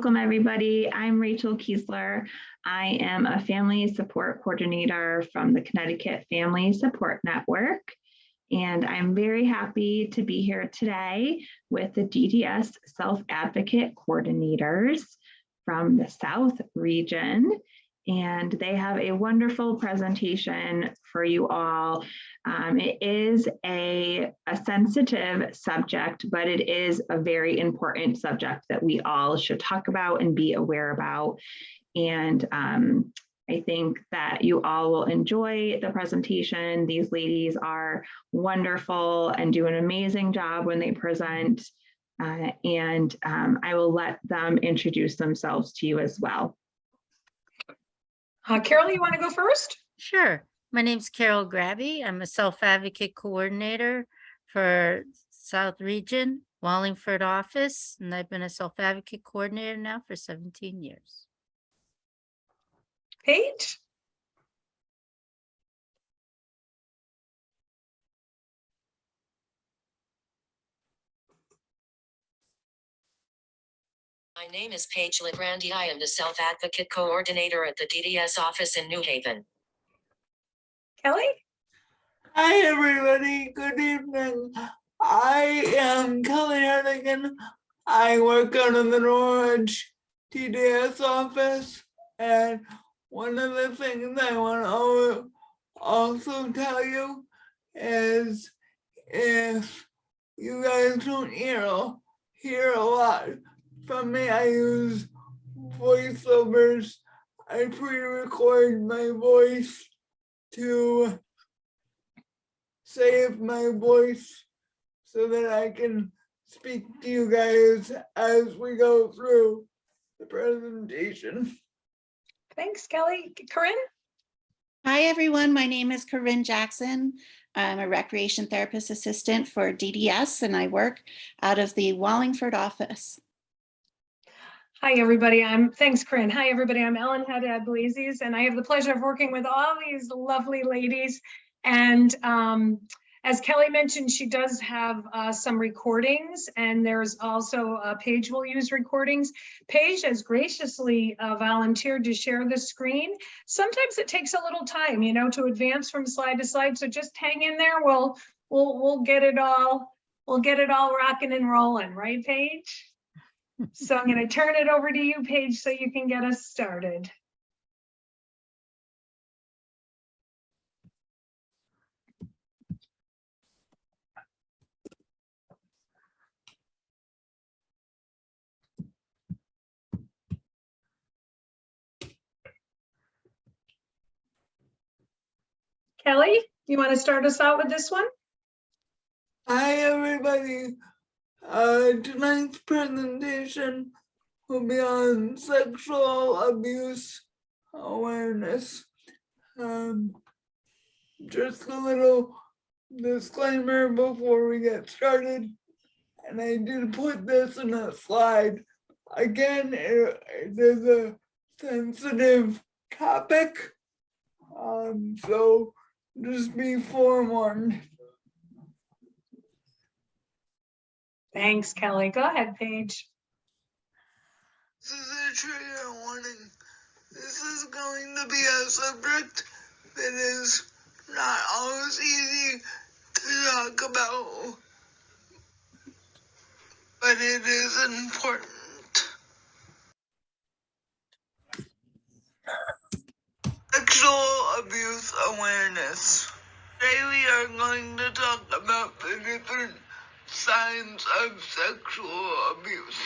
Welcome, everybody. I'm Rachel Kiesler. I am a family support coordinator from the Connecticut Family Support Network, and I'm very happy to be here today with the DDS Self-Advocate Coordinators from the South region. And they have a wonderful presentation for you all. It is a sensitive subject, but it is a very important subject that we all should talk about and be aware about. And I think that you all will enjoy the presentation. These ladies are wonderful and do an amazing job when they present. I will let them introduce themselves to you as well. Carol, you want to go first? Sure. My name's Carol Grabby. I'm a self-advocate coordinator for South Region, Wallingford office, and I've been a self-advocate coordinator now for 17 years. Paige? My name is Paige Ligrandi. I am the Self-Advocate Coordinator at the DDS office in New Haven. Kelly? Hi, everybody. Good evening. I am Kelly Hardigan. I work out of the Norwich DDS office. And one of the things I want to also tell you is if you guys don't hear a lot from me, I use voiceovers. I pre-record my voice to save my voice so that I can speak to you guys as we go through the presentation. Thanks, Kelly. Corinne? Hi, everyone. My name is Corinne Jackson. I'm a recreation therapist assistant for DDS, and I work out of the Wallingford office. Hi, everybody. Thanks, Corinne. Hi, everybody. I'm Ellen Haddad-Blazes, and I have the pleasure of working with all these lovely ladies. And as Kelly mentioned, she does have some recordings, and there's also Paige will use recordings. Paige has graciously volunteered to share the screen. Sometimes it takes a little time, you know, to advance from slide to slide. So just hang in there. We'll get it all rocking and rolling, right, Paige? So I'm going to turn it over to you, Paige, so you can get us started. Kelly, you want to start us out with this one? Hi, everybody. Tonight's presentation will be on sexual abuse awareness. Just a little disclaimer before we get started, and I did put this in a slide. Again, it is a sensitive topic, so just be forewarned. Thanks, Kelly. Go ahead, Paige. This is a trigger warning. This is going to be a subject that is not always easy to talk about, but it is important. Sexual abuse awareness. Today we are going to talk about the different signs of sexual abuse,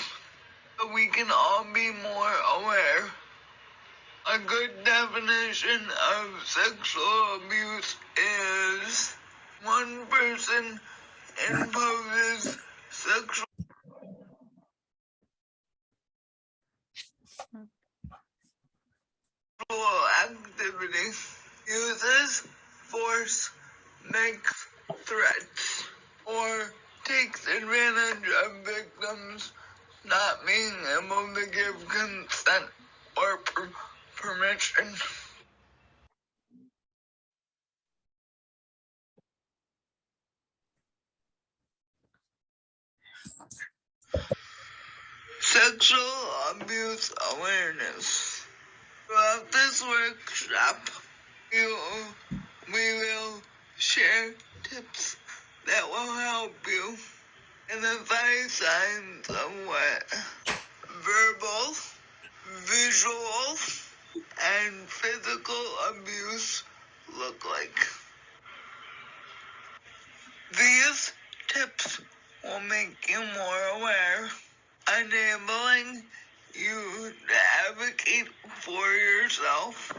so we can all be more aware. A good definition of sexual abuse is one person imposes sexual activity, uses force, makes threats, or takes advantage of victims not being able to give consent or permission. Sexual abuse awareness. Throughout this workshop, we will share tips that will help you identify signs of what verbal, visual, and physical abuse look like. These tips will make you more aware, enabling you to advocate for yourself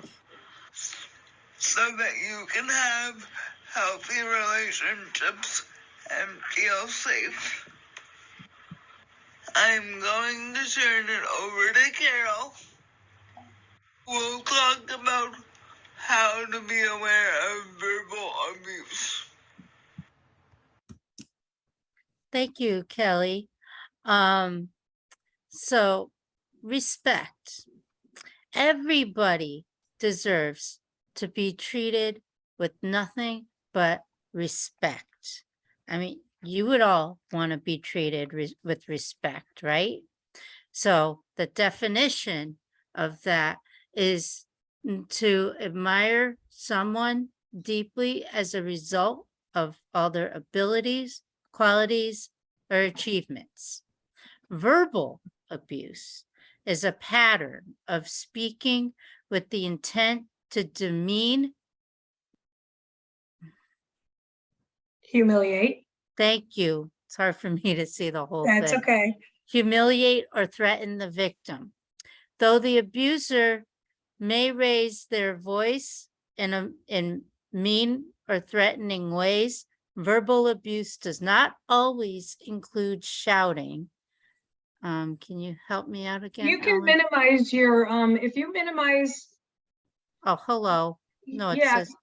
so that you can have healthy relationships and feel safe. I'm going to turn it over to Carol. We'll talk about how to be aware of verbal abuse. Thank you, Kelly. So respect. Everybody deserves to be treated with nothing but respect. I mean, you would all want to be treated with respect, right? So the definition of that is to admire someone deeply as a result of all their abilities, qualities, or achievements. Verbal abuse is a pattern of speaking with the intent to demean, Humiliate. thank you. It's hard for me to see the whole That's thing. okay. Humiliate or threaten the victim. Though the abuser may raise their voice in mean or threatening ways, verbal abuse does not always include shouting. Can you help me out again? You can Ellen? minimize your, if you minimize. Oh, hello. No, it Yeah, says.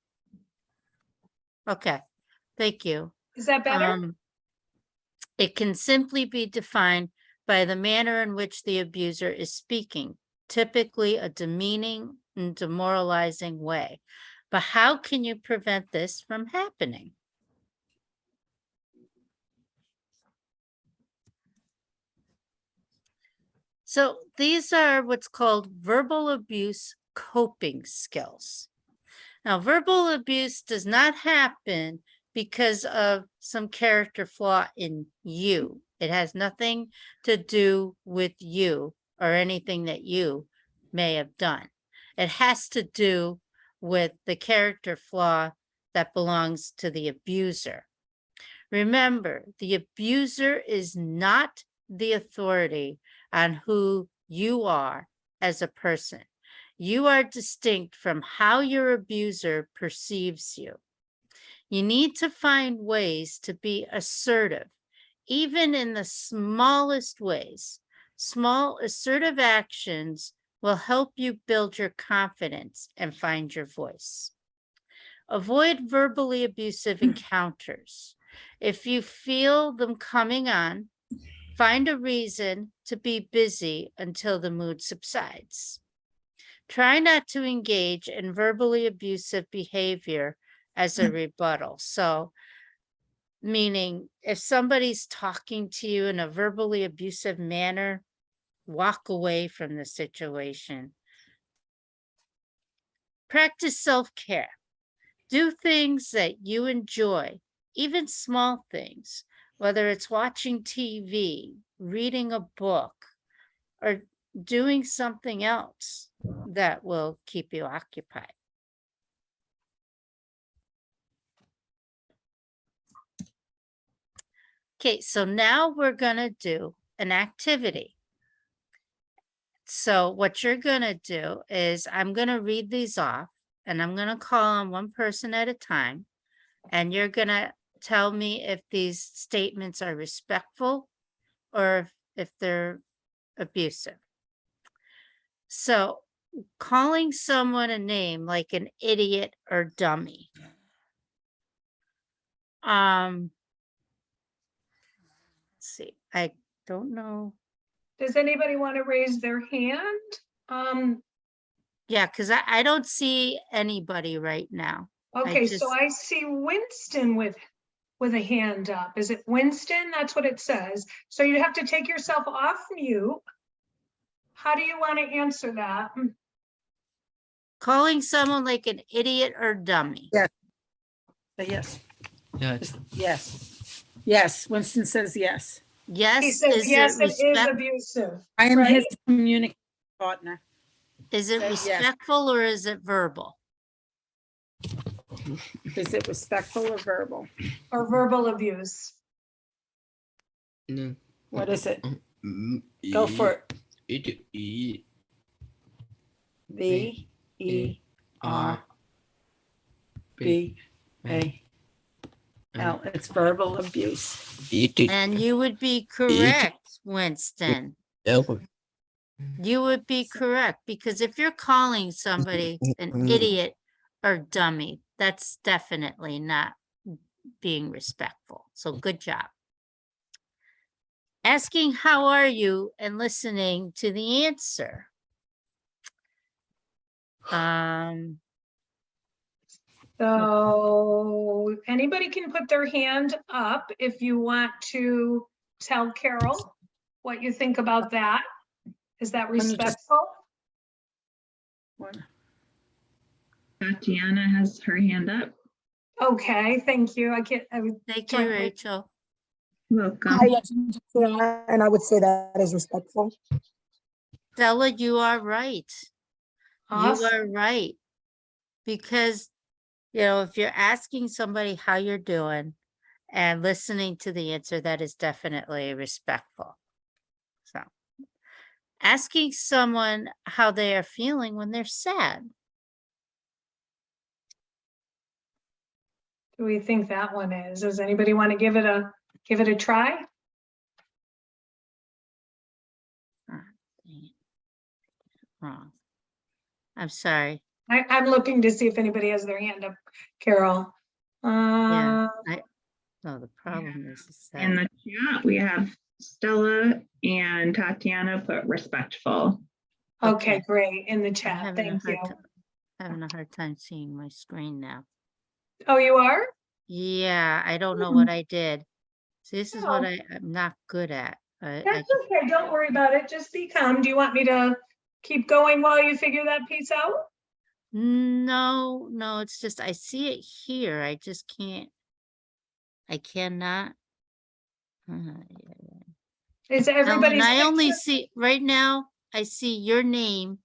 Okay, thank you. is that better? It can simply be defined by the manner in which the abuser is speaking, typically a demeaning and demoralizing way. But how can you prevent this from happening? So these are what's called verbal abuse coping skills. Now, verbal abuse does not happen because of some character flaw in you. It has nothing to do with you or anything that you may have done. It has to do with the character flaw that belongs to the abuser. Remember, the abuser is not the authority on who you are as a person. You are distinct from how your abuser perceives you. You need to find ways to be assertive, even in the smallest ways. Small assertive actions will help you build your confidence and find your voice. Avoid verbally abusive encounters. If you feel them coming on, find a reason to be busy until the mood subsides. Try not to engage in verbally abusive behavior as a rebuttal. So, meaning if somebody's talking to you in a verbally abusive manner, walk away from the situation. Practice self-care. Do things that you enjoy, even small things, whether it's watching TV, reading a book, or doing something else that will keep you occupied. Okay, so now we're going to do an activity. So what you're going to do is I'm going to read these off and I'm going to call on one person at a time. And you're going to tell me if these statements are respectful or if they're abusive. So calling someone a name like an idiot or dummy. Let's see, I don't know. Does anybody want to raise their hand? Yeah, because I don't see anybody right now. Okay, so I see Winston with a hand up. Is it Winston? That's what it says. So you have to take yourself off mute. How do you want to answer that? Calling someone like an idiot or dummy. Yeah. Yes. Yes. Yes. Yes. Winston says yes. He Yes, says, is yes, it it is respect? abusive. I am Right? his communication partner. Is it Say yes. respectful or is it verbal? Is it respectful or verbal? Or verbal abuse. No. What is it? Go for it. it. V-E-R-B-A-L. It's verbal abuse. And you would be correct, Winston. You would be correct, because if you're calling somebody an idiot or dummy, that's definitely not being respectful. So good job. Asking how are you and listening to the answer. So anybody can put their hand up if you want to tell Carol what you think about that. Is that me just- respectful? Tatiana has her hand up. Okay, thank you. I was Thank trying you, to- Rachel. Welcome. And I would say that is respectful. Stella, you are right. You Awesome. are right. Because, you know, if you're asking somebody how you're doing and listening to the answer, that is definitely respectful. So, asking someone how they are feeling when they're sad. Do we think that one is? Does anybody want to give it a try? Wrong. I'm sorry. I'm looking to see if anybody has their hand up, Carol. Yeah. No, the problem is In that the chat, we have Stella and Tatiana put respectful. Okay, great, in the I'm chat, having a thank you. having a hard time seeing my screen now. Oh, you are? Yeah, I don't know what I did. See, this is what Oh. I'm not good at. I That's okay, don't worry about it, just be calm. Do you want me to keep going while you figure that piece out? No, it's just I see it here. I just can't. I cannot. Is Ellen, everybody's I only picture- see right now. I see your name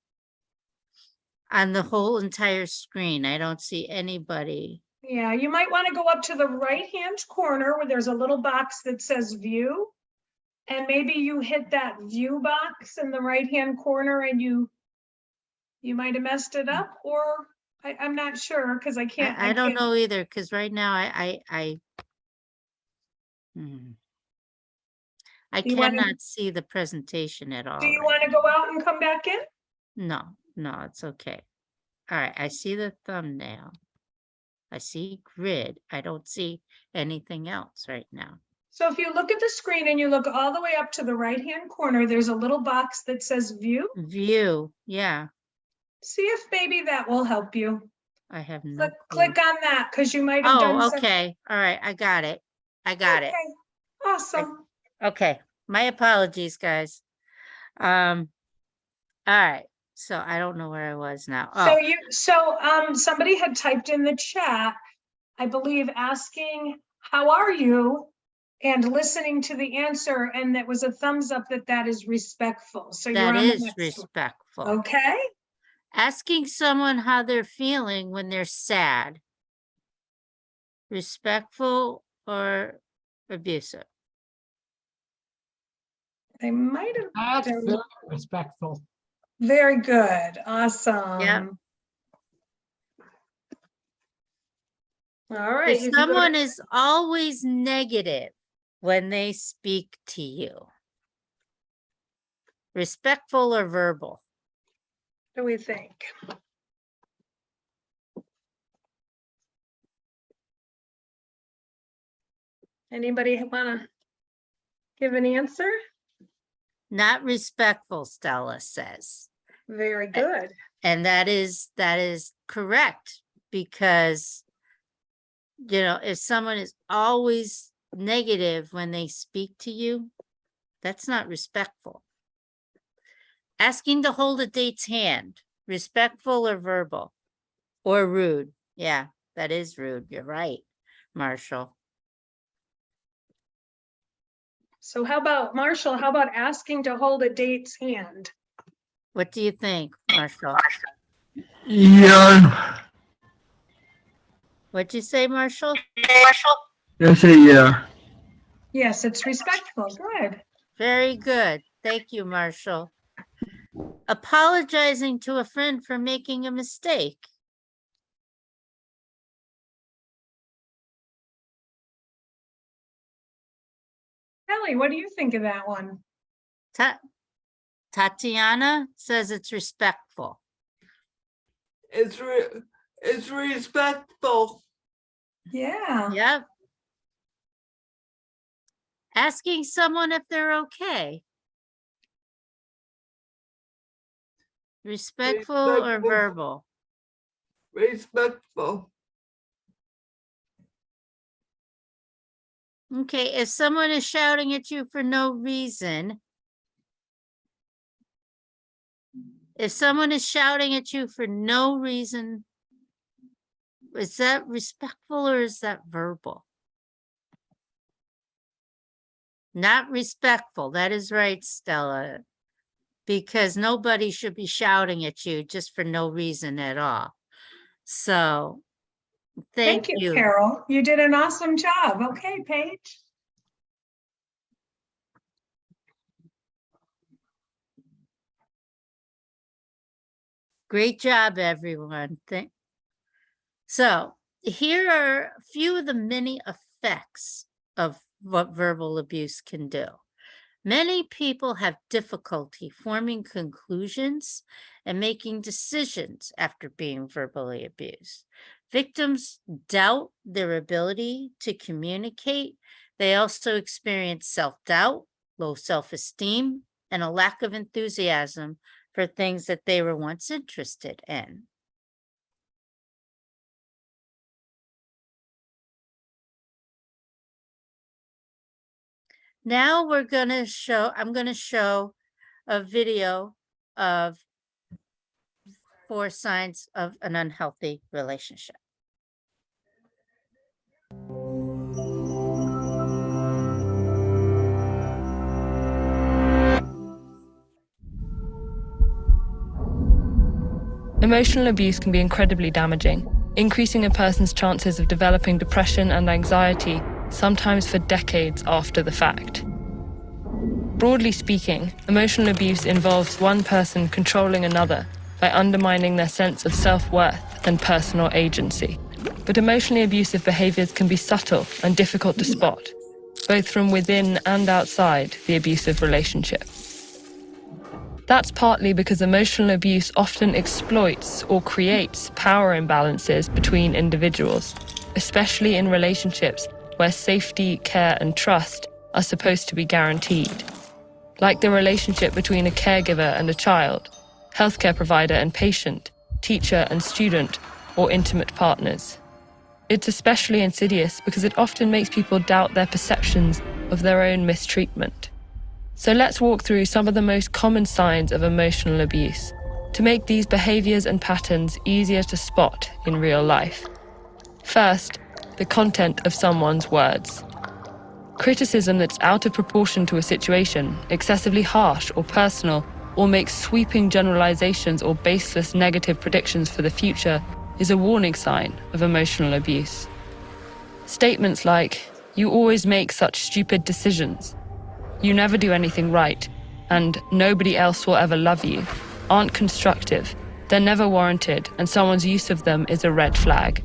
on the whole entire screen. I don't see anybody. Yeah, you might want to go up to the right-hand corner where there's a little box that says view. And maybe you hit that view box in the right-hand corner and you might have messed it up, or I'm not sure because I can't. I don't can't- know either, because right now I You wanna- cannot see the presentation at all. Do you right want to go out and come back in? now. No, it's okay. All right, I see the thumbnail. I see grid. I don't see anything else right now. So if you look at the screen and you look all the way up to the right-hand corner, there's a little box that says view. View, yeah, See if maybe that will help you. I have no Click clue. on that because you might have done. Oh, some- okay, all right, I got it. I got it. Okay, awesome. Okay, my apologies, guys. All right, so I don't know where I was now. So Oh, somebody had typed in the chat, I believe, asking, how are you? And listening to the answer, and that was a thumbs up that is respectful. So you're that on the is next one. respectful. Okay, Asking someone how they're feeling when they're sad. Respectful or abusive? they might have. That's done- very respectful. Very good, awesome. All right. If you can go to- someone is always negative when they speak to you, respectful or verbal? What do we think? Anybody want to give an answer? Not respectful, Stella says. Very good. And that is correct, because, you know, if someone is always negative when they speak to you, that's not respectful. Asking to hold a date's hand, respectful or verbal? Or rude? Yeah, that is rude. You're right, Marshall. So how about, Marshall, how about asking to hold a date's hand? What do you think, Marshall? Yeah. What'd you say, Marshall? I say yeah. Yes, it's respectful. Good. Very good. Thank you, Marshall. Apologizing to a friend for making a mistake. Kelly, what do you think of that one? Tatiana says it's respectful. It's respectful. Yeah. Yep. Asking someone if they're okay. Respectful or Respectful. verbal? Respectful. Okay, if someone is shouting at you for no reason, is that respectful or is that verbal? Not respectful. That is right, Stella. Because nobody should be shouting at you just for no reason at all. So, thank you. Carol. You did an awesome job. Okay, Paige. Great job, everyone. So, here are a few of the many effects of what verbal abuse can do. Many people have difficulty forming conclusions and making decisions after being verbally abused. Victims doubt their ability to communicate. They also experience self-doubt, low self-esteem, and a lack of enthusiasm for things that they were once interested in. Now I'm going to show a video of 4 signs of an unhealthy relationship. Emotional abuse can be incredibly damaging, increasing a person's chances of developing depression and anxiety, sometimes for decades after the fact. Broadly speaking, emotional abuse involves one person controlling another by undermining their sense of self-worth and personal agency. But emotionally abusive behaviors can be subtle and difficult to spot, both from within and outside the abusive relationship. That's partly because emotional abuse often exploits or creates power imbalances between individuals, especially in relationships where safety, care, and trust are supposed to be guaranteed. Like the relationship between a caregiver and a child, healthcare provider and patient, teacher and student, or intimate partners. It's especially insidious because it often makes people doubt their perceptions of their own mistreatment. So let's walk through some of the most common signs of emotional abuse to make these behaviors and patterns easier to spot in real life. First, the content of someone's words. Criticism that's out of proportion to a situation, excessively harsh or personal, or makes sweeping generalizations or baseless negative predictions for the future is a warning sign of emotional abuse. Statements like, "You always make such stupid decisions," "You never do anything right," and "Nobody else will ever love you," aren't constructive, they're never warranted, and someone's use of them is a red flag.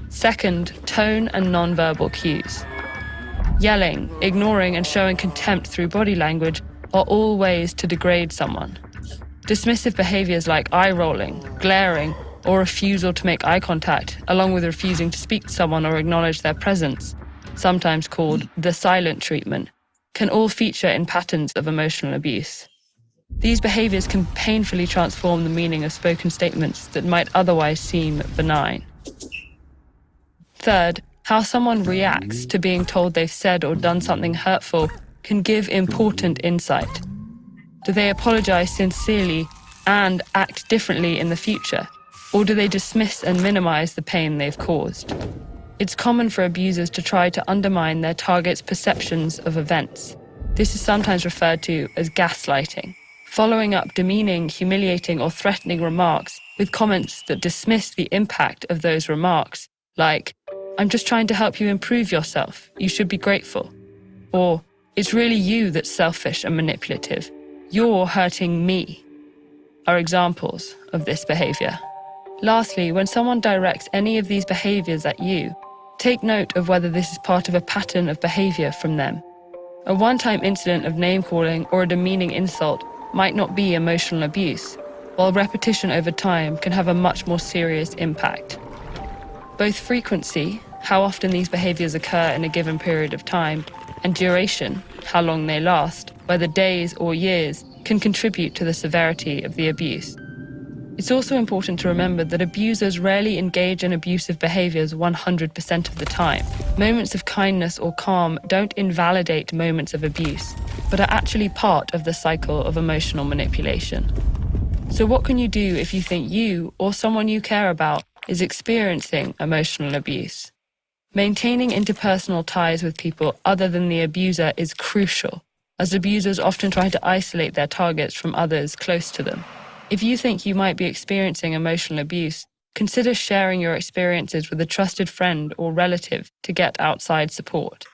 Second, tone and nonverbal cues. Yelling, ignoring, and showing contempt through body language are all ways to degrade someone. Dismissive behaviors like eye-rolling, glaring, or refusal to make eye contact, along with refusing to speak to someone or acknowledge their presence, sometimes called the silent treatment, can all feature in patterns of emotional abuse. These behaviors can painfully transform the meaning of spoken statements that might otherwise seem benign. Third, how someone reacts to being told they've said or done something hurtful can give important insight. Do they apologize sincerely and act differently in the future? Or do they dismiss and minimize the pain they've caused? It's common for abusers to try to undermine their target's perceptions of events. This is sometimes referred to as gaslighting, following up demeaning, humiliating, or threatening remarks with comments that dismiss the impact of those remarks, like, "I'm just trying to help you improve yourself. You should be grateful." Or, "It's really you that's selfish and manipulative. You're hurting me," are examples of this behavior. Lastly, when someone directs any of these behaviors at you, take note of whether this is part of a pattern of behavior from them. A one-time incident of name-calling or a demeaning insult might not be emotional abuse, while repetition over time can have a much more serious impact. Both frequency, how often these behaviors occur in a given period of time, and duration, how long they last, whether days or years, can contribute to the severity of the abuse. It's also important to remember that abusers rarely engage in abusive behaviors 100% of the time. Moments of kindness or calm don't invalidate moments of abuse, but are actually part of the cycle of emotional manipulation. So what can you do if you think you or someone you care about is experiencing emotional abuse? Maintaining interpersonal ties with people other than the abuser is crucial, as abusers often try to isolate their targets from others close to them. If you think you might be experiencing emotional abuse, consider sharing your experiences with a trusted friend or relative to get outside support.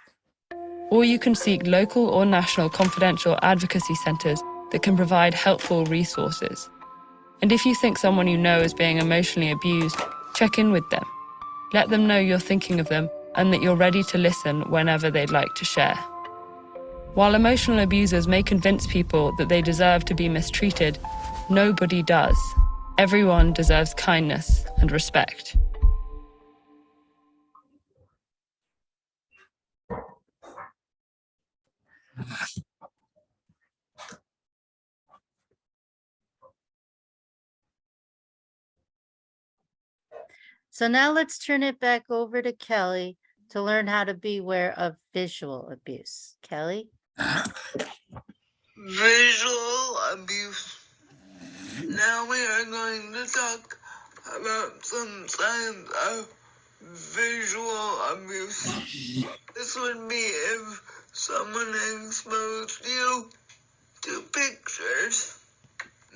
Or you can seek local or national confidential advocacy centres that can provide helpful resources. And if you think someone you know is being emotionally abused, check in with them. Let them know you're thinking of them and that you're ready to listen whenever they'd like to share. While emotional abusers may convince people that they deserve to be mistreated, nobody does. Everyone deserves kindness and respect. So now let's turn it back over to Kelly to learn how to beware of visual abuse. Kelly? Visual abuse. Now we are going to talk about some signs of visual abuse. This would be if someone exposed you to pictures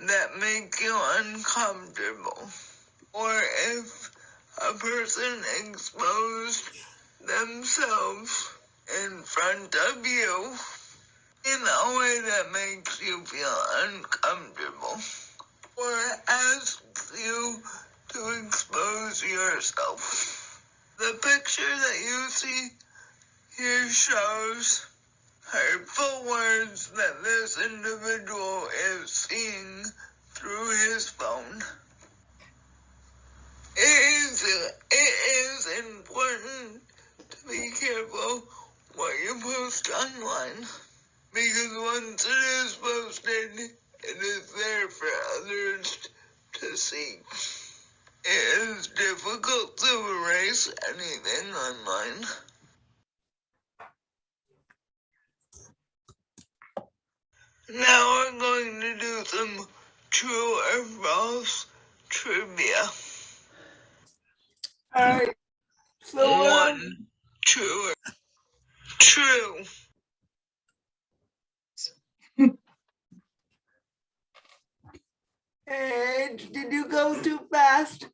that make you uncomfortable, or if a person exposed themselves in front of you in a way that makes you feel uncomfortable, or asks you to expose yourself. The picture that you see here shows hurtful words that this individual is seeing through his phone. It is important to be careful what you post online, because once it is posted, it is there for others to see. It is difficult to erase anything online. Now we're going to do some true or false trivia. Alright, so one, true. True. Hey, did you go too fast?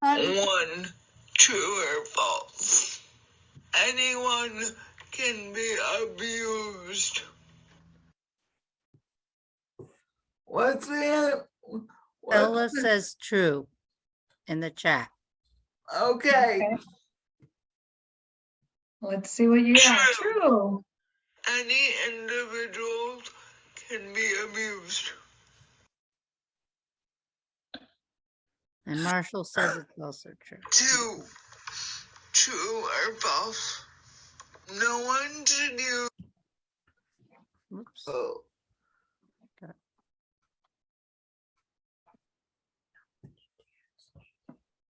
One, true or false. Anyone can be abused. What's the Ella says true in the chat. Okay. Let's see what you got. True. Any individuals can be abused. And Marshall says it's also true. Two, true or false. No one should use. Oops. Oh.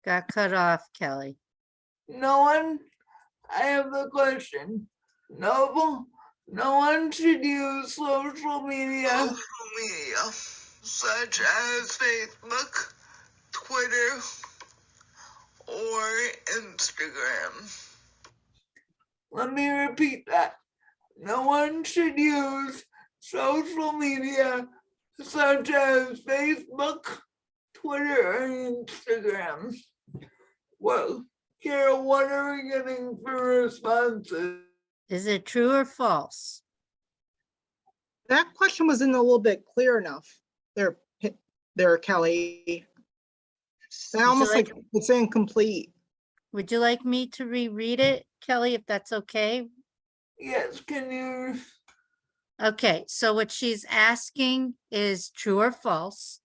Got cut off, Kelly. No one. I have the question. No one should use social media such as Facebook, Twitter, or Instagram. Let me repeat that. No one should use social media such as Facebook, Twitter, or Instagram. Well, Carol, what are we getting for responses? Is it true or false? That question wasn't a little bit clear enough there, Kelly. It's almost like it's incomplete. Would you like me to reread it, Kelly, if that's okay? Yes, can you? Okay, so what she's asking is true or false.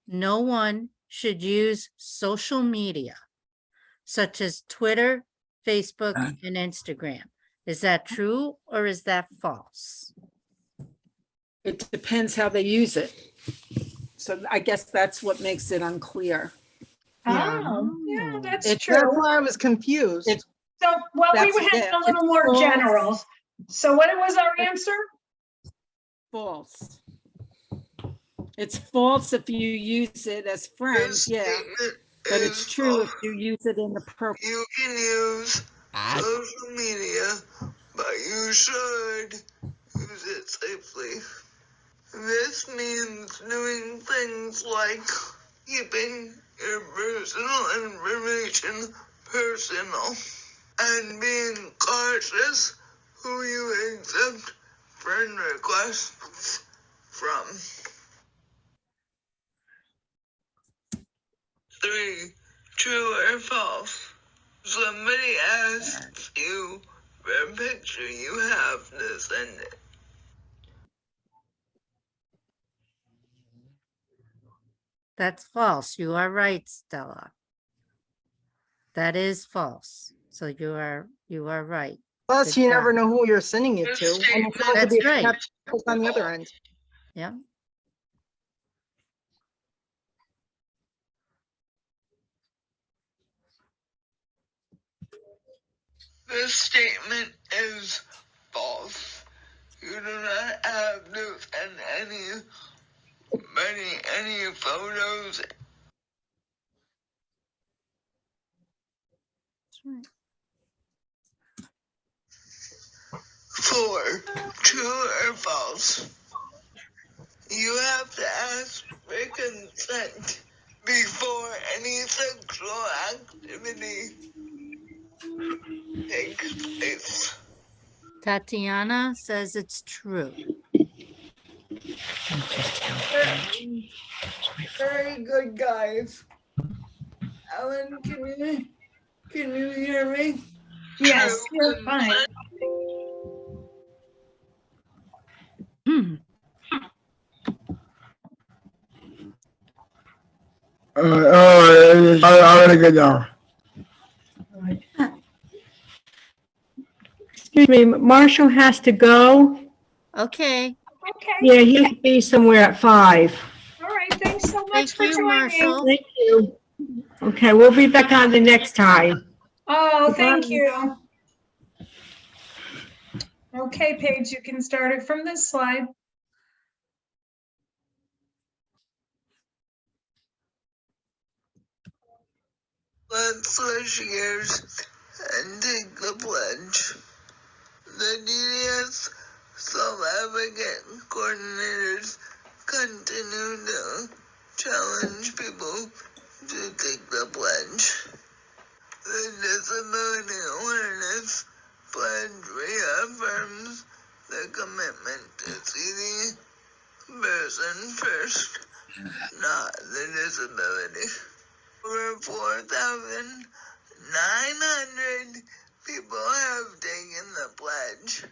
No one should use social media such as Twitter, Facebook, and Instagram. Is that true or is that false? It depends how they use it. So I guess that's what makes it unclear. Oh, yeah, that's It's- true. That's why I was confused. It's- So, well, we That's would have it. a little It's more false. general. So what was our answer? False. It's false if you use it as friends, yeah. But it's true if you use it inappropriately. You can use social media, but you should use it safely. This means doing things like keeping your personal information personal and being cautious who you accept friend requests from. 3. True or false? Somebody asks you for a picture, you have to send it. That's false. You are right, Stella. That is false. So you are right. Plus, Good you never job. know who you're sending it to. And it's supposed to be That's right. skeptical on the other end. Yeah. This statement is false. You do not have to send any photos. That's right. 4. True or false? You have to ask for consent before any sexual activity takes place. Tatiana says it's true. Very good, guys. Ellen, can you hear me? Yes, you're fine. Hmm. I gotta get down. Excuse me, Marshall has to go. Okay. Okay, Yeah, he has to be somewhere at 5. all right, thanks so much Thank for you, joining. Marshall. Thank you. Okay, we'll be back on the next time. Oh, thank Bye. you. Okay, Paige, you can start it from this slide. Let's switch gears and take the pledge. The DDS Self-Advocate Coordinators continue to challenge people to take the pledge. The Disability Awareness Pledge reaffirms the commitment to see the person first, not the disability. Over 4,900 people have taken the pledge.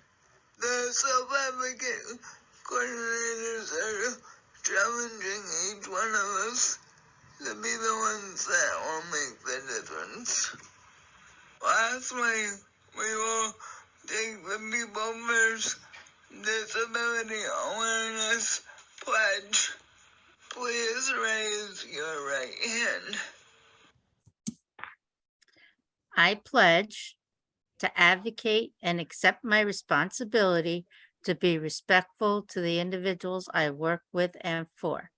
The self-advocate coordinators are challenging each one of us to be the ones that will make the difference. Lastly, we will take the People First Disability Awareness Pledge. Please raise your right hand. I pledge to advocate and accept my responsibility to be respectful to the individuals I work with and for,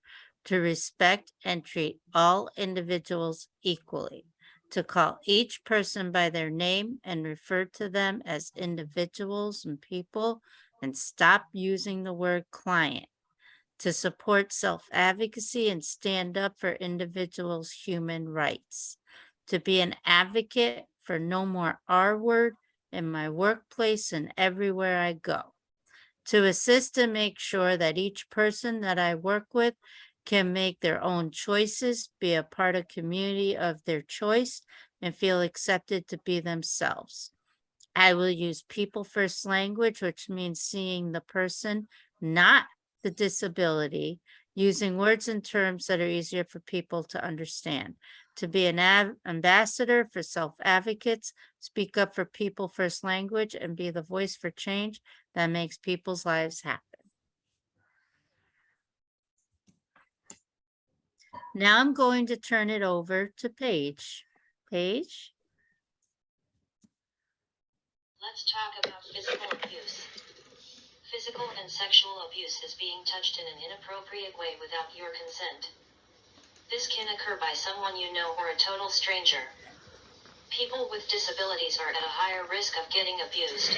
to respect and treat all individuals equally, to call each person by their name and refer to them as individuals and people, and stop using the word client, to support self-advocacy and stand up for individuals' human rights, to be an advocate for no more R word in my workplace and everywhere I go, to assist and make sure that each person that I work with can make their own choices, be a part of community of their choice, and feel accepted to be themselves. I will use people first language, which means seeing the person, not the disability, using words and terms that are easier for people to understand, to be an ambassador for self-advocates, speak up for people first language, and be the voice for change that makes people's lives happen. Now I'm going to turn it over to Paige. Paige? Let's talk about physical abuse. Physical and sexual abuse is being touched in an inappropriate way without your consent. This can occur by someone you know or a total stranger. People with disabilities are at a higher risk of getting abused.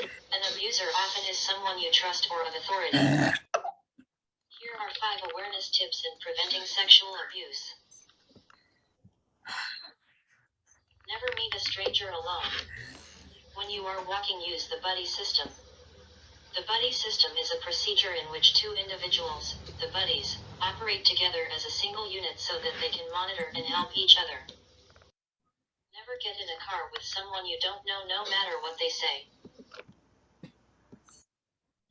An abuser often is someone you trust or of authority. Here are 5 awareness tips in preventing sexual abuse. Never meet a stranger alone. When you are walking, use the buddy system. The buddy system is a procedure in which 2 individuals, the buddies, operate together as a single unit so that they can monitor and help each other. Never get in a car with someone you don't know, no matter what they say.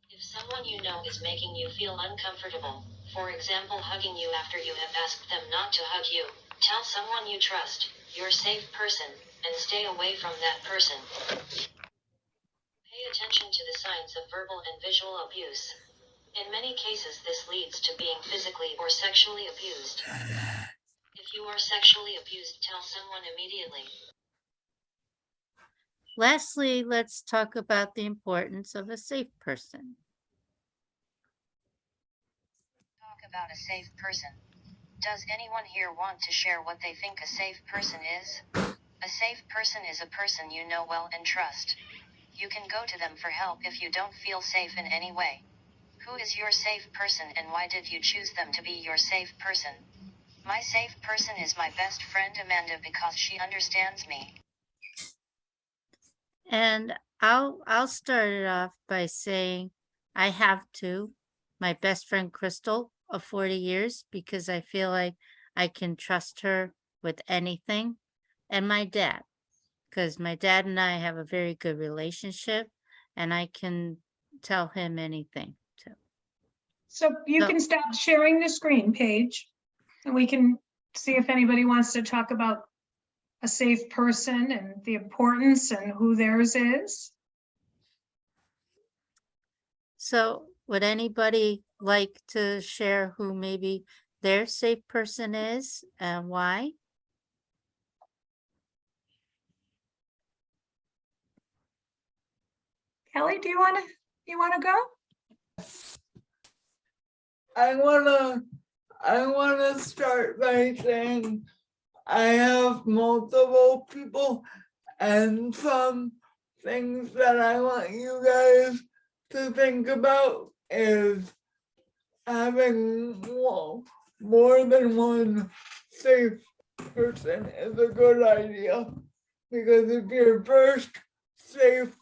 If someone you know is making you feel uncomfortable, for example hugging you after you have asked them not to hug you, tell someone you trust, your safe person, and stay away from that person. Pay attention to the signs of verbal and visual abuse. In many cases this leads to being physically or sexually abused. If you are sexually abused, tell someone immediately. Lastly, let's talk about the importance of a safe person. Talk about a safe person. Does anyone here want to share what they think a safe person is? A safe person is a person you know well and trust. You can go to them for help if you don't feel safe in any way. Who is your safe person and why did you choose them to be your safe person? My safe person is my best friend Amanda because she understands me. And I'll start it off by saying I have my best friend Crystal of 40 years because I feel like I can trust her with anything, and my dad, because my dad and I have a very good relationship and I can tell him anything too. So you can stop sharing the screen page and we can see if anybody wants to talk about a safe person and the importance and who theirs is. So would anybody like to share who maybe their safe person is and why? Kelly, do you want to go? I wanna start by saying I have multiple people and some things that I want you guys to think about is having more than one safe person is a good idea, because if your first safe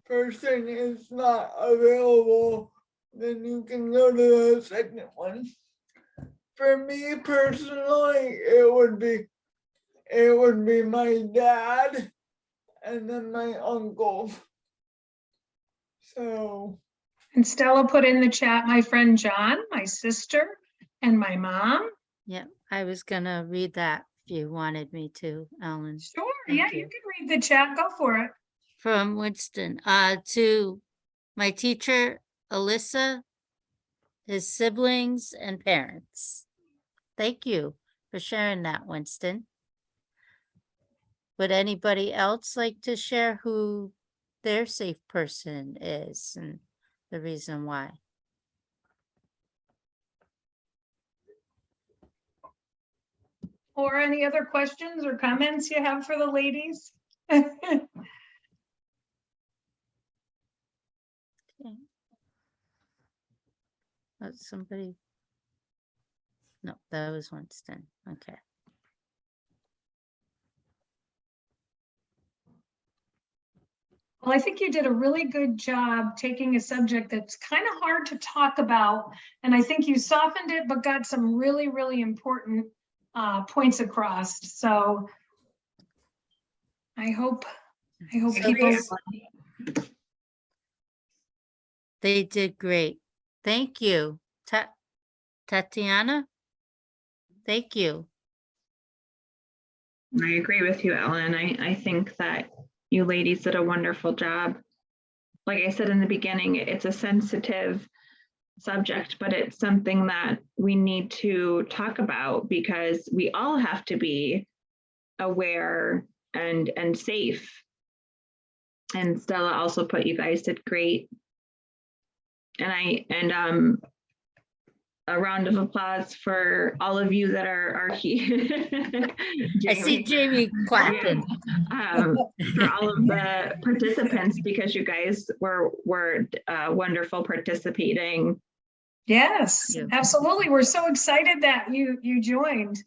person is not available, then you can go to the second one. For me personally, it would be my dad and then my uncle. So. And Stella put in the chat, my friend John, my sister, and my mom. Yeah, I was gonna read that if you wanted me to, Ellen. Sure, Thank yeah, you. you can read the chat, go for it. From Winston, to my teacher, Alyssa, his siblings and parents. Thank you for sharing that, Winston. Would anybody else like to share who their safe person is and the reason why? Or any other questions or comments you have for the ladies? Somebody? No, that was Winston. Okay. Well, I think you did a really good job taking a subject that's kind of hard to talk about. And I think you softened it, but got some really, really important points across. So I hope people. They did great. Thank you. Tatiana? Thank you. I agree with you, Ellen. I think that you ladies did a wonderful job. Like I said in the beginning, it's a sensitive subject, but it's something that we need to talk about because we all have to be aware and safe. And Stella also put, you guys did great. And a round of applause for all of you that are here. I see Jamie clapping. For all of the participants, because you guys were wonderful participating. Yes, absolutely. We're so excited that you joined.